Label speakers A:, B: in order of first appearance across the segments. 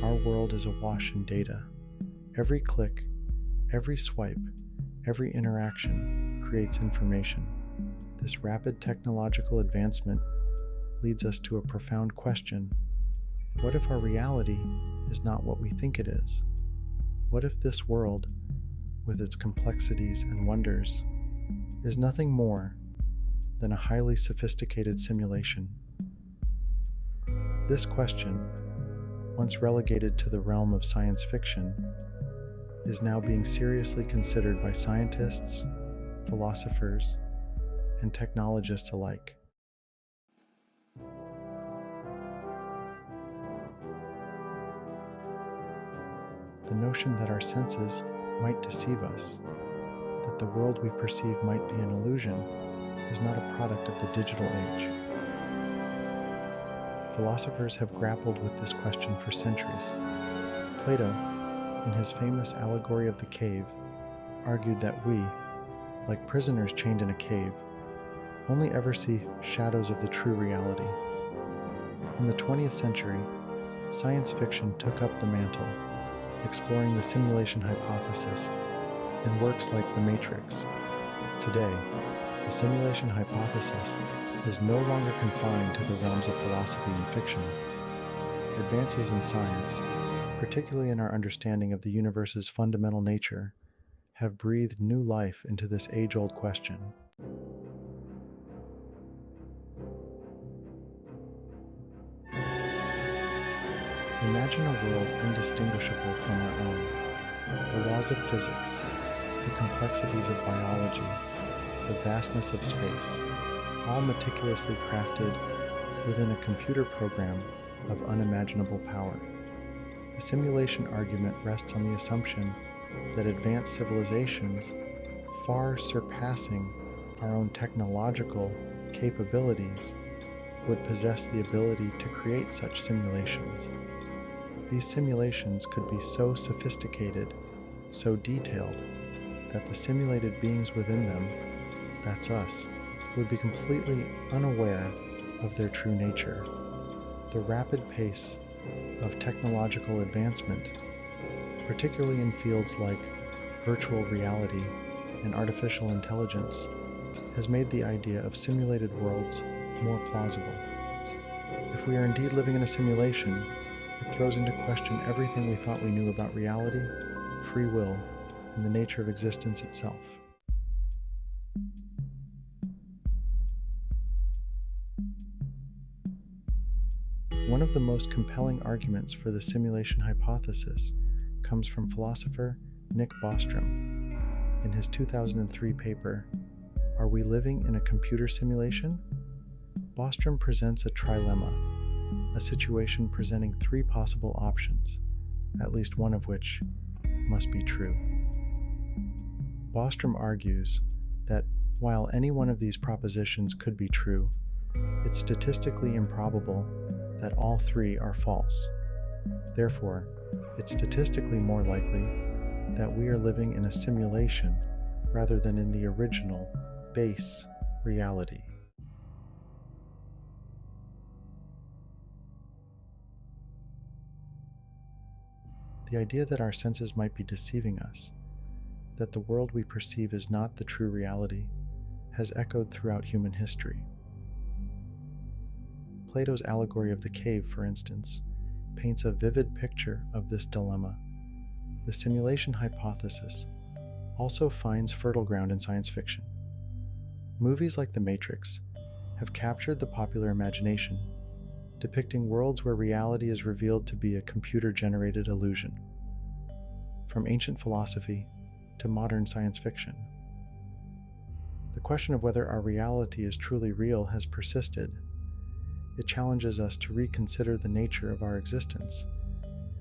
A: Our world is awash in data. Every click, every swipe, every interaction creates information. This rapid technological advancement leads us to a profound question. What if our reality is not what we think it is? What if this world, with its complexities and wonders, is nothing more than a highly sophisticated simulation? This question, once relegated to the realm of science fiction, is now being seriously considered by scientists, philosophers, and technologists alike. The notion that our senses might deceive us, that the world we perceive might be an illusion, is not a product of the digital age. Philosophers have grappled with this question for centuries. Plato, in his famous allegory of the cave, argued that we, like prisoners chained in a cave, only ever see shadows of the true reality. In the 20th century, science fiction took up the mantle, exploring the simulation hypothesis in works like The Matrix. Today, the simulation hypothesis is no longer confined to the realms of philosophy and fiction. Advances in science, particularly in our understanding of the universe's fundamental nature, have breathed new life into this age-old question. Imagine a world indistinguishable from our own. The laws of physics, the complexities of biology, the vastness of space, all meticulously crafted within a computer program of unimaginable power. The simulation argument rests on the assumption that advanced civilizations, far surpassing our own technological capabilities, would possess the ability to create such simulations. These simulations could be so sophisticated, so detailed, that the simulated beings within them, that's us, would be completely unaware of their true nature. The rapid pace of technological advancement, particularly in fields like virtual reality and artificial intelligence, has made the idea of simulated worlds more plausible. If we are indeed living in a simulation, it throws into question everything we thought we knew about reality, free will, and the nature of existence itself. One of the most compelling arguments for the simulation hypothesis comes from philosopher Nick Bostrom. In his 2003 paper, Are We Living in a Computer Simulation? Bostrom presents a trilemma, a situation presenting three possible options, at least one of which must be true. Bostrom argues that while any one of these propositions could be true, it's statistically improbable that all three are false. Therefore, it's statistically more likely that we are living in a simulation rather than in the original, base reality. The idea that our senses might be deceiving us, that the world we perceive is not the true reality, has echoed throughout human history. Plato's allegory of the cave, for instance, paints a vivid picture of this dilemma. The simulation hypothesis also finds fertile ground in science fiction. Movies like The Matrix have captured the popular imagination, depicting worlds where reality is revealed to be a computer-generated illusion. From ancient philosophy to modern science fiction, the question of whether our reality is truly real has persisted. It challenges us to reconsider the nature of our existence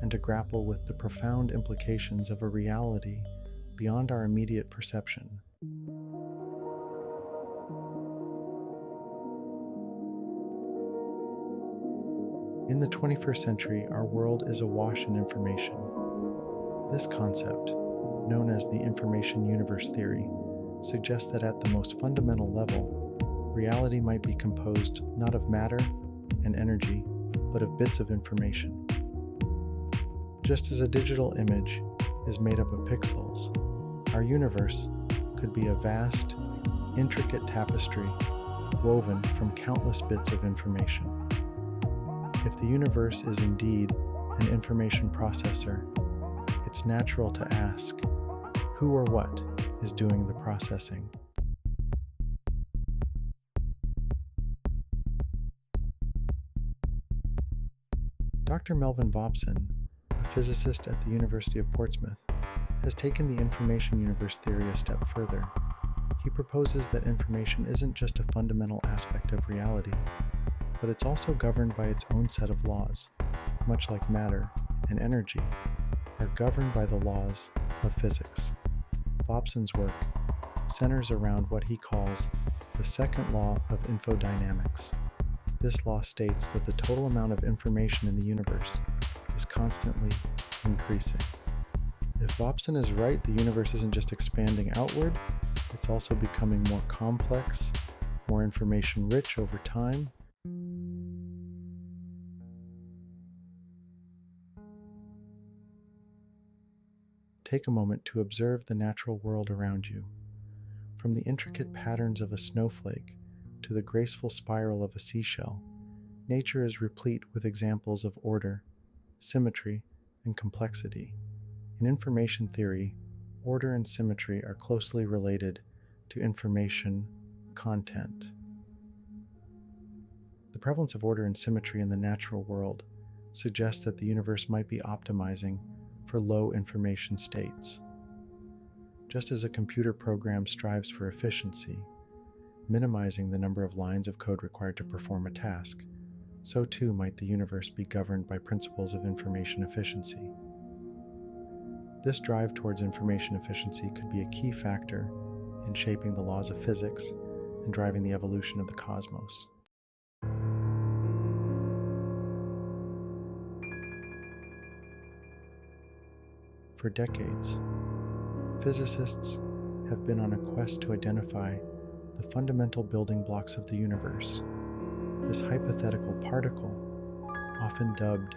A: and to grapple with the profound implications of a reality beyond our immediate perception. In the 21st century, our world is awash in information. This concept, known as the information universe theory, suggests that at the most fundamental level, reality might be composed not of matter and energy, but of bits of information. Just as a digital image is made up of pixels, our universe could be a vast, intricate tapestry woven from countless bits of information. If the universe is indeed an information processor, it's natural to ask, who or what is doing the processing? Dr. Melvin Vopson, a physicist at the University of Portsmouth, has taken the information universe theory a step further. He proposes that information isn't just a fundamental aspect of reality, but it's also governed by its own set of laws, much like matter and energy are governed by the laws of physics. Vopson's work centers around what he calls the second law of infodynamics. This law states that the total amount of information in the universe is constantly increasing. If Vopson is right, the universe isn't just expanding outward, it's also becoming more complex, more information-rich over time. Take a moment to observe the natural world around you. From the intricate patterns of a snowflake to the graceful spiral of a seashell, nature is replete with examples of order, symmetry, and complexity. In information theory, order and symmetry are closely related to information content. The prevalence of order and symmetry in the natural world suggests that the universe might be optimizing for low information states. Just as a computer program strives for efficiency, minimizing the number of lines of code required to perform a task, so too might the universe be governed by principles of information efficiency. This drive towards information efficiency could be a key factor in shaping the laws of physics and driving the evolution of the cosmos. For decades, physicists have been on a quest to identify the fundamental building blocks of the universe. This hypothetical particle, often dubbed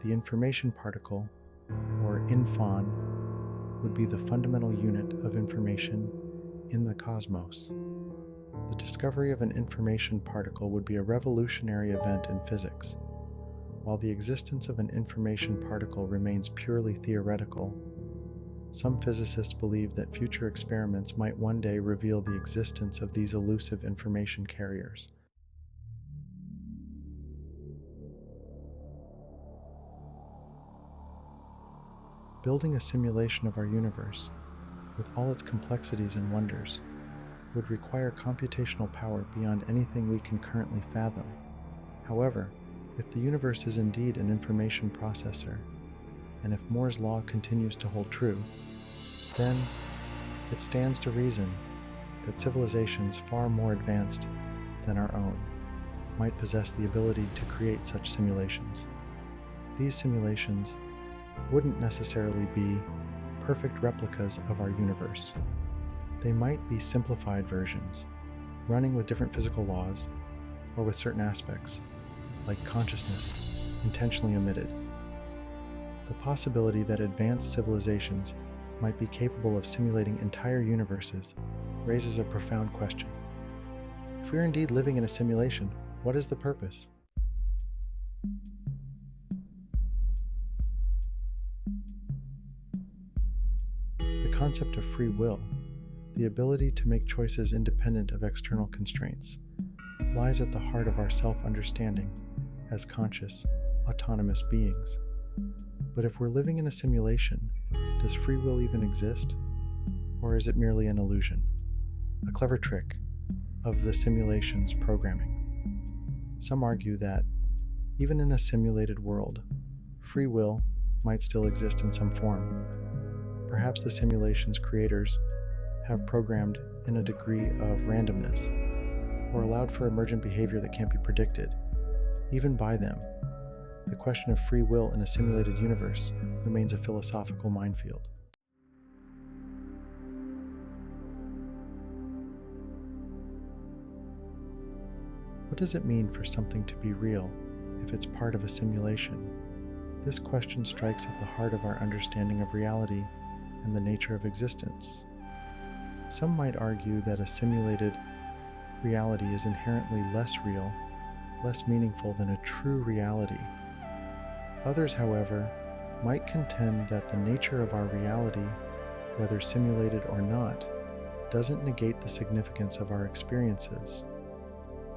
A: the information particle, or infon, would be the fundamental unit of information in the cosmos. The discovery of an information particle would be a revolutionary event in physics. While the existence of an information particle remains purely theoretical, some physicists believe that future experiments might one day reveal the existence of these elusive information carriers. Building a simulation of our universe, with all its complexities and wonders, would require computational power beyond anything we can currently fathom. However, if the universe is indeed an information processor, and if Moore's law continues to hold true, then it stands to reason that civilizations far more advanced than our own might possess the ability to create such simulations. These simulations wouldn't necessarily be perfect replicas of our universe. They might be simplified versions, running with different physical laws, or with certain aspects, like consciousness, intentionally omitted. The possibility that advanced civilizations might be capable of simulating entire universes raises a profound question. If we are indeed living in a simulation, what is the purpose? The concept of free will, the ability to make choices independent of external constraints, lies at the heart of our self-understanding as conscious, autonomous beings. But if we're living in a simulation, does free will even exist? Or is it merely an illusion, a clever trick of the simulation's programming? Some argue that, even in a simulated world, free will might still exist in some form. Perhaps the simulation's creators have programmed in a degree of randomness, or allowed for emergent behavior that can't be predicted, even by them. The question of free will in a simulated universe remains a philosophical minefield. What does it mean for something to be real if it's part of a simulation? This question strikes at the heart of our understanding of reality and the nature of existence. Some might argue that a simulated reality is inherently less real, less meaningful than a true reality. Others, however, might contend that the nature of our reality, whether simulated or not, doesn't negate the significance of our experiences.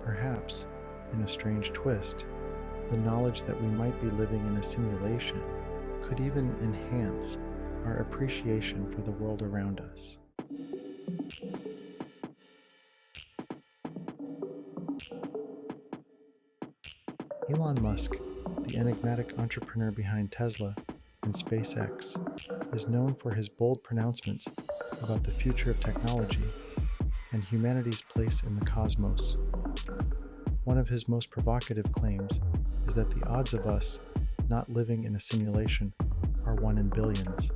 A: Perhaps, in a strange twist, the knowledge that we might be living in a simulation could even enhance our appreciation for the world around us. Elon Musk, the enigmatic entrepreneur behind Tesla and SpaceX, is known for his bold pronouncements about the future of technology and humanity's place in the cosmos. One of his most provocative claims is that the odds of us not living in a simulation are 1 in billions.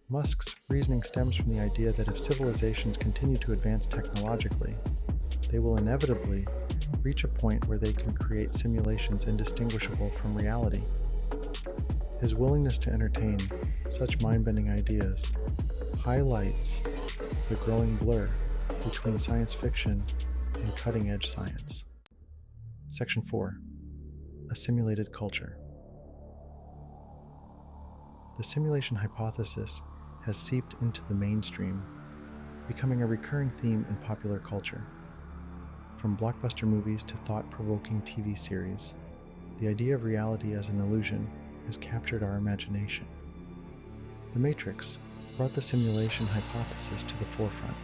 A: Musk's reasoning stems from the idea that if civilizations continue to advance technologically, they will inevitably reach a point where they can create simulations indistinguishable from reality. His willingness to entertain such mind-bending ideas highlights the growing blur between science fiction and cutting-edge science. Section 4. A simulated culture. The simulation hypothesis has seeped into the mainstream, becoming a recurring theme in popular culture. From blockbuster movies to thought-provoking TV series, the idea of reality as an illusion has captured our imagination. The Matrix brought the simulation hypothesis to the forefront.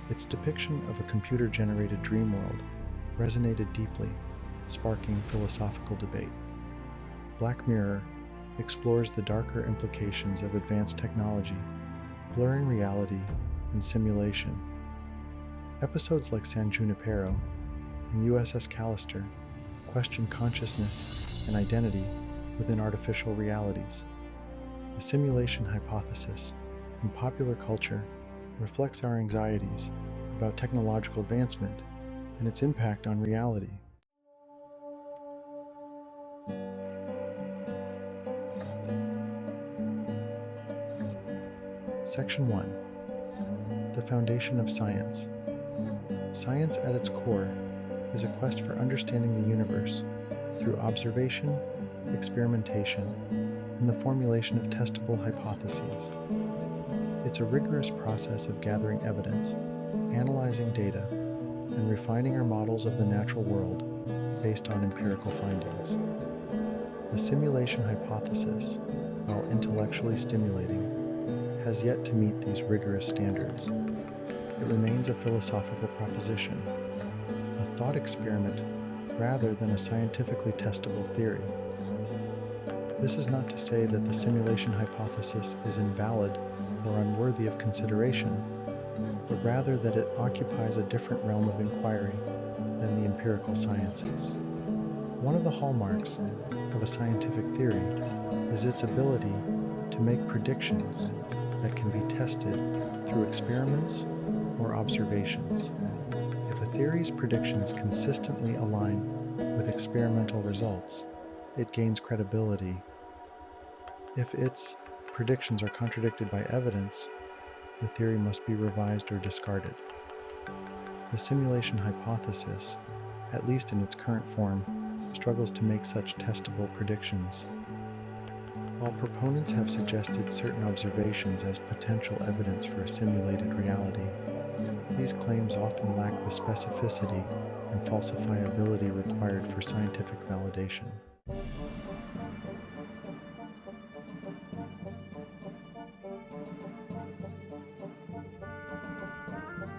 A: Its depiction of a computer-generated dream world resonated deeply, sparking philosophical debate. Black Mirror explores the darker implications of advanced technology, blurring reality and simulation. Episodes like San Junipero and USS Callister question consciousness and identity within artificial realities. The simulation hypothesis in popular culture reflects our anxieties about technological advancement and its impact on reality. Section 1. The foundation of science. Science at its core is a quest for understanding the universe through observation, experimentation, and the formulation of testable hypotheses. It's a rigorous process of gathering evidence, analyzing data, and refining our models of the natural world based on empirical findings. The simulation hypothesis, while intellectually stimulating, has yet to meet these rigorous standards. It remains a philosophical proposition, a thought experiment rather than a scientifically testable theory. This is not to say that the simulation hypothesis is invalid or unworthy of consideration, but rather that it occupies a different realm of inquiry than the empirical sciences. One of the hallmarks of a scientific theory is its ability to make predictions that can be tested through experiments or observations. If a theory's predictions consistently align with experimental results, it gains credibility. If its predictions are contradicted by evidence, the theory must be revised or discarded. The simulation hypothesis, at least in its current form, struggles to make such testable predictions. While proponents have suggested certain observations as potential evidence for a simulated reality, these claims often lack the specificity and falsifiability required for scientific validation.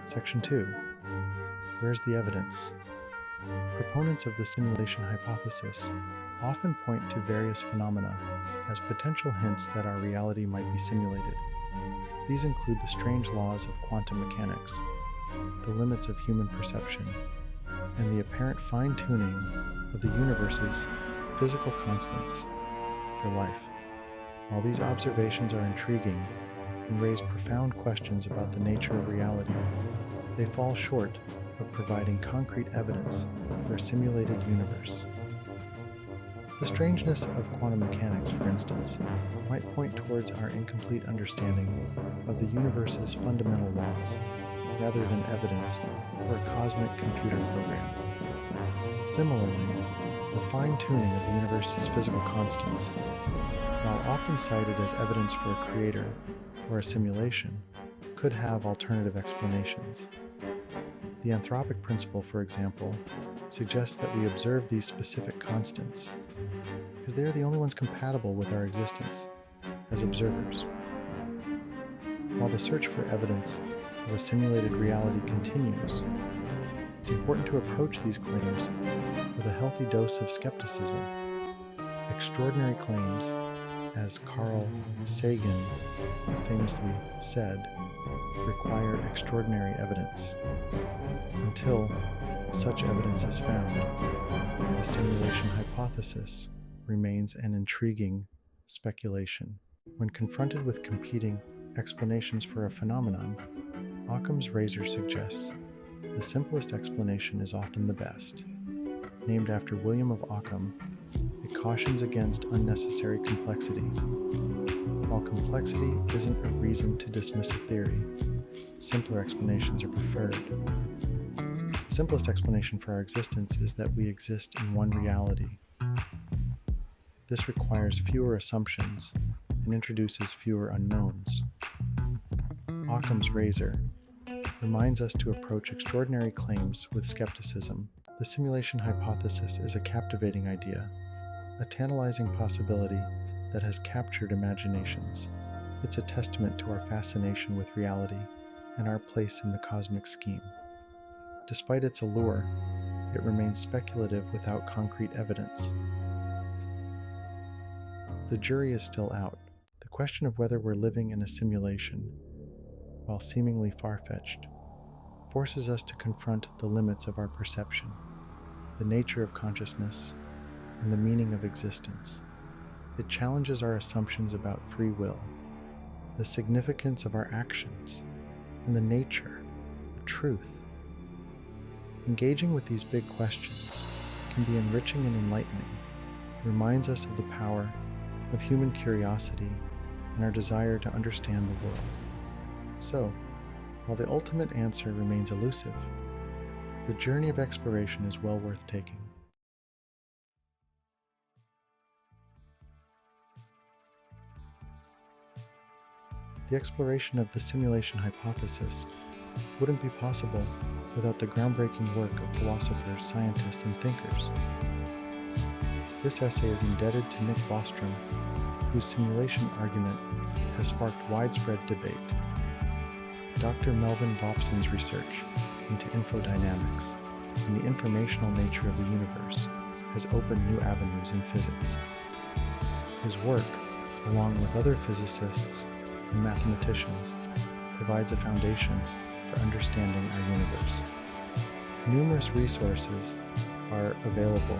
A: Section 2. Where's the evidence? Proponents of the simulation hypothesis often point to various phenomena as potential hints that our reality might be simulated. These include the strange laws of quantum mechanics, the limits of human perception, and the apparent fine-tuning of the universe's physical constants for life. While these observations are intriguing and raise profound questions about the nature of reality, they fall short of providing concrete evidence for a simulated universe. The strangeness of quantum mechanics, for instance, might point towards our incomplete understanding of the universe's fundamental laws, rather than evidence for a cosmic computer program. Similarly, the fine-tuning of the universe's physical constants, while often cited as evidence for a creator or a simulation, could have alternative explanations. The anthropic principle, for example, suggests that we observe these specific constants because they are the only ones compatible with our existence as observers. While the search for evidence of a simulated reality continues, it's important to approach these claims with a healthy dose of skepticism. Extraordinary claims, as Carl Sagan famously said, require extraordinary evidence. Until such evidence is found, the simulation hypothesis remains an intriguing speculation. When confronted with competing explanations for a phenomenon, Occam's razor suggests the simplest explanation is often the best. Named after William of Ockham, it cautions against unnecessary complexity. While complexity isn't a reason to dismiss a theory, simpler explanations are preferred. The simplest explanation for our existence is that we exist in one reality. This requires fewer assumptions and introduces fewer unknowns. Occam's razor reminds us to approach extraordinary claims with skepticism. The simulation hypothesis is a captivating idea, a tantalizing possibility that has captured imaginations. It's a testament to our fascination with reality and our place in the cosmic scheme. Despite its allure, it remains speculative without concrete evidence. The jury is still out. The question of whether we're living in a simulation, while seemingly far-fetched, forces us to confront the limits of our perception, the nature of consciousness, and the meaning of existence. It challenges our assumptions about free will, the significance of our actions, and the nature of truth. Engaging with these big questions can be enriching and enlightening. It reminds us of the power of human curiosity and our desire to understand the world. So, while the ultimate answer remains elusive, the journey of exploration is well worth taking. The exploration of the simulation hypothesis wouldn't be possible without the groundbreaking work of philosophers, scientists, and thinkers. This essay is indebted to Nick Bostrom, whose simulation argument has sparked widespread debate. Dr. Melvin Vopson's research into infodynamics and the informational nature of the universe has opened new avenues in physics. His work, along with other physicists and mathematicians, provides a foundation for understanding our universe. Numerous resources are available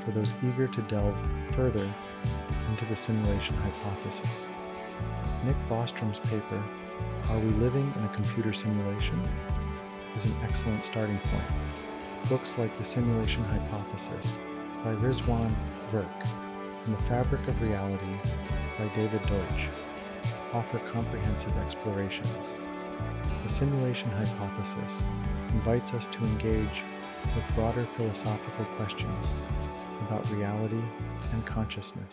A: for those eager to delve further into the simulation hypothesis. Nick Bostrom's paper, Are We Living in a Computer Simulation?, is an excellent starting point. Books like The Simulation Hypothesis by Rizwan Virk and The Fabric of Reality by David Deutsch offer comprehensive explorations. The simulation hypothesis invites us to engage with broader philosophical questions about reality and consciousness.